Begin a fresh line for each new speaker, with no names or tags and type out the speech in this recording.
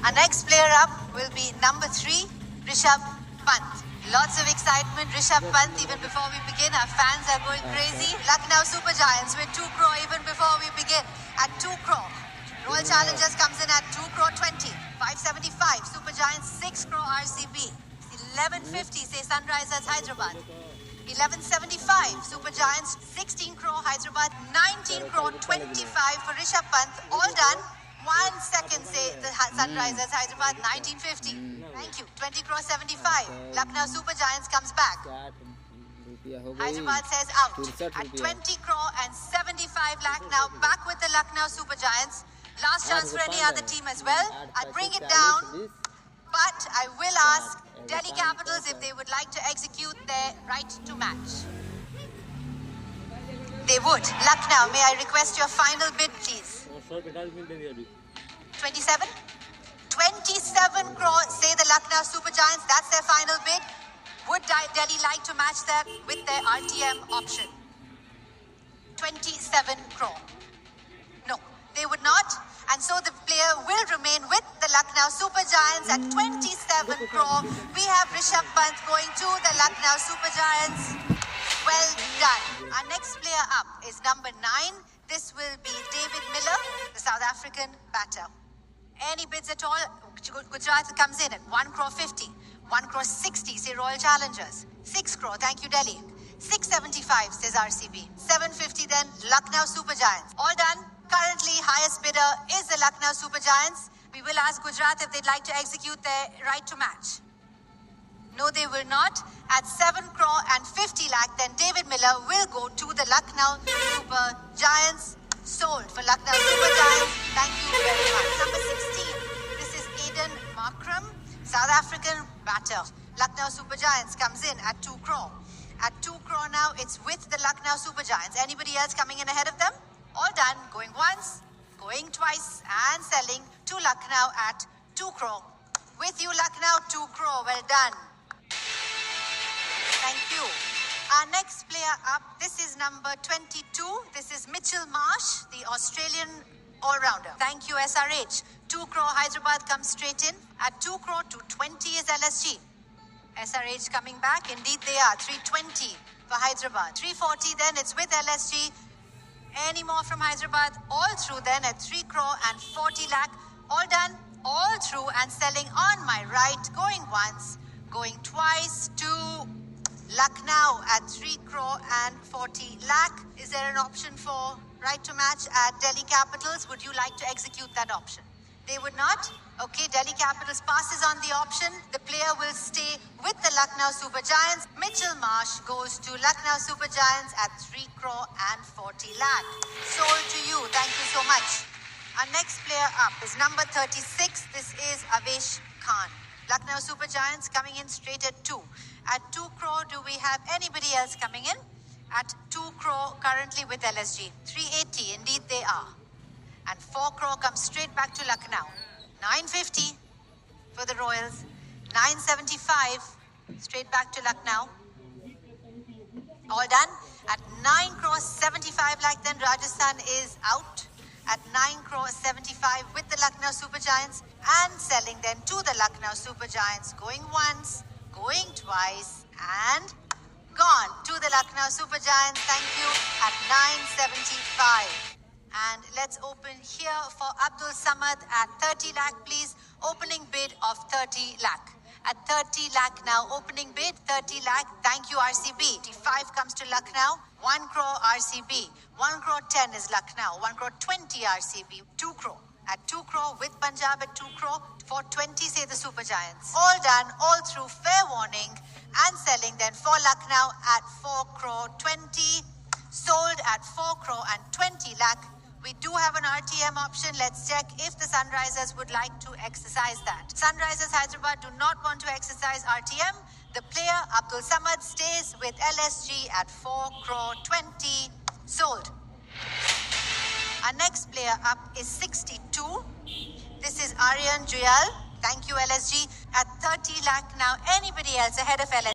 Our next player up will be number 3, Rishabh Pant. Lots of excitement. Rishabh Pant, even before we begin, our fans are going crazy. Lucknow Super Giants with 2 crore even before we begin. At 2 crore. Royal Challengers comes in at 2 crore 20. 575. Super Giants 6 crore RCB. 1150 say Sunrisers Hyderabad. 1175 Super Giants. 16 crore Hyderabad. 19 crore 25 for Rishabh Pant. All done. 1 second say the Sunrisers Hyderabad. 1950. Thank you. 20 crore 75. Lucknow Super Giants comes back. Hyderabad says out. At 20 crore and 75 lakh now. Back with the Lucknow Super Giants. Last chance for any other team as well. I'll bring it down. But I will ask Delhi Capitals if they would like to execute their right to match. They would. Lucknow, may I request your final bid, please? 27? 27 crore, say the Lucknow Super Giants. That's their final bid. Would Delhi like to match that with their RTM option? 27 crore. No, they would not. And so the player will remain with the Lucknow Super Giants at 27 crore. We have Rishabh Pant going to the Lucknow Super Giants. Well done. Our next player up is number 9. This will be David Miller, the South African batter. Any bids at all? Gujarat comes in at 1 crore 50. 1 crore 60 say Royal Challengers. 6 crore, thank you Delhi. 675 says RCB. 750 then Lucknow Super Giants. All done. Currently, highest bidder is the Lucknow Super Giants. We will ask Gujarat if they'd like to execute their right to match. No, they will not. At 7 crore and 50 lakh, then David Miller will go to the Lucknow Super Giants. Sold for Lucknow Super Giants. Thank you very much. Number 16. This is Aiden Markram, South African batter. Lucknow Super Giants comes in at 2 crore. At 2 crore now, it's with the Lucknow Super Giants. Anybody else coming in ahead of them? All done. Going once, going twice, and selling to Lucknow at 2 crore. With you, Lucknow, 2 crore. Well done. Thank you. Our next player up, this is number 22. This is Mitchell Marsh, the Australian all-rounder. Thank you, SRH. 2 crore Hyderabad comes straight in. At 2 crore, 220 is LSG. SRH coming back. Indeed, they are. 320 for Hyderabad. 340 then, it's with LSG. Any more from Hyderabad? All through then at 3 crore and 40 lakh. All done, all through and selling on my right. Going once, going twice to Lucknow at 3 crore and 40 lakh. Is there an option for right to match at Delhi Capitals? Would you like to execute that option? They would not? Okay, Delhi Capitals passes on the option. The player will stay with the Lucknow Super Giants. Mitchell Marsh goes to Lucknow Super Giants at 3 crore and 40 lakh. Sold to you. Thank you so much. Our next player up is number 36. This is Avesh Khan. Lucknow Super Giants coming in straight at 2. At 2 crore, do we have anybody else coming in? At 2 crore, currently with LSG. 380, indeed they are. And 4 crore comes straight back to Lucknow. 950 for the Royals. 975 straight back to Lucknow. All done. At 9 crore 75 lakh, then Rajasthan is out. At 9 crore 75 with the Lucknow Super Giants. And selling then to the Lucknow Super Giants. Going once, going twice, and gone to the Lucknow Super Giants. Thank you. At 975. And let's open here for Abdul Samad at 30 lakh, please. Opening bid of 30 lakh. At 30 lakh now, opening bid, 30 lakh. Thank you, RCB. 5 comes to Lucknow. 1 crore RCB. 1 crore 10 is Lucknow. 1 crore 20 RCB. 2 crore. At 2 crore with Punjab at 2 crore. 420 say the Super Giants. All done, all through, fair warning. And selling then for Lucknow at 4 crore 20. Sold at 4 crore and 20 lakh. We do have an RTM option. Let's check if the Sunrisers would like to exercise that. Sunrisers Hyderabad do not want to exercise RTM. The player, Abdul Samad, stays with LSG at 4 crore 20. Sold. Our next player up is 62. This is Aryan Juyal. Thank you, LSG. At 30 lakh now. Anybody else ahead of LSG?